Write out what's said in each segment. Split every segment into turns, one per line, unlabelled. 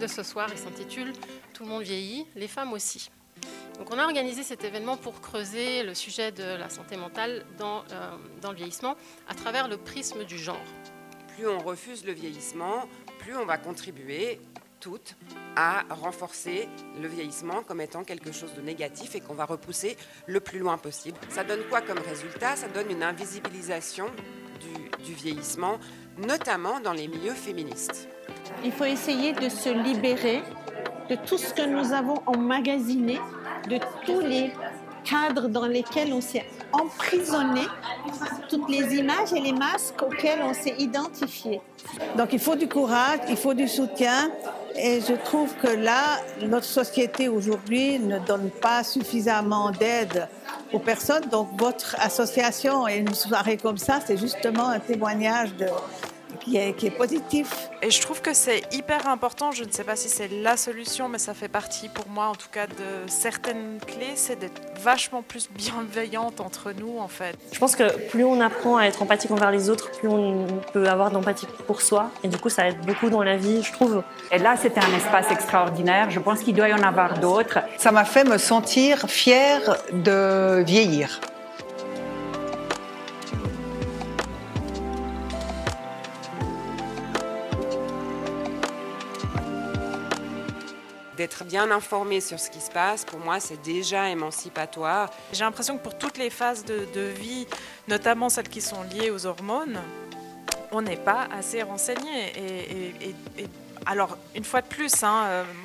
de ce soir, il s'intitule « Tout le monde vieillit, les femmes aussi ». Donc on a organisé cet événement pour creuser le sujet de la santé mentale dans le vieillissement à travers le prisme du genre.
Plus on refuse le vieillissement, plus on va contribuer toutes à renforcer le vieillissement comme étant quelque chose de négatif et qu'on va repousser le plus loin possible. Ça donne quoi comme résultat? Ça donne une invisibilisation du vieillissement, notamment dans les milieux féministes.
Il faut essayer de se libérer de tout ce que nous avons emmagasiné, de tous les cadres dans lesquels on s'est emprisonné, toutes les images et les masques auxquels on s'est identifié.
Donc il faut du courage, il faut du soutien et je trouve que là, notre société aujourd'hui ne donne pas suffisamment d'aide aux personnes. Donc votre association et une soirée comme ça, c'est justement un témoignage qui est positif.
Et je trouve que c'est hyper important, je ne sais pas si c'est la solution, mais ça fait partie pour moi en tout cas de certaines clés, c'est d'être vachement plus bienveillante entre nous en fait.
Je pense que plus on apprend à être empathique envers les autres, plus on peut avoir d'empathie pour soi et du coup ça aide beaucoup dans la vie, je trouve.
Et là c'était un espace extraordinaire, je pense qu'il doit y en avoir d'autres.
Ça m'a fait me sentir fière de vieillir.
D'être bien informé sur ce qui se passe, pour moi, c'est déjà émancipatoire.
J'ai l'impression que pour toutes les phases de vie, notamment celles qui sont liées aux hormones, on n'est pas assez renseigné. Alors, une fois de plus,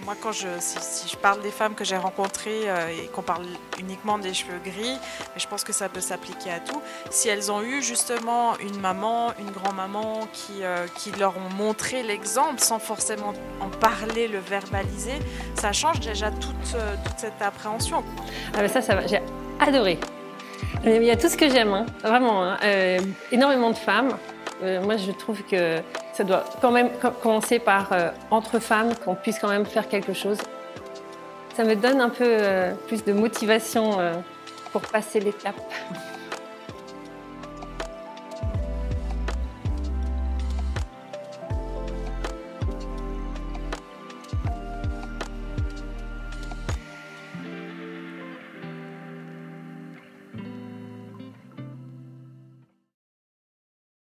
moi, si je parle des femmes que j'ai rencontrées et qu'on parle uniquement des cheveux gris, mais je pense que ça peut s'appliquer à tout, si elles ont eu justement une maman, une grand-maman qui leur ont montré l'exemple sans forcément en parler, le verbaliser, ça change déjà toute cette appréhension.
Ah ben ça va, j'ai adoré. Il y a tout ce que j'aime, vraiment, énormément de femmes. Moi, je trouve que ça doit quand même commencer par, entre femmes, qu'on puisse quand même faire quelque chose. Ça me donne un peu plus de motivation pour passer l'étape.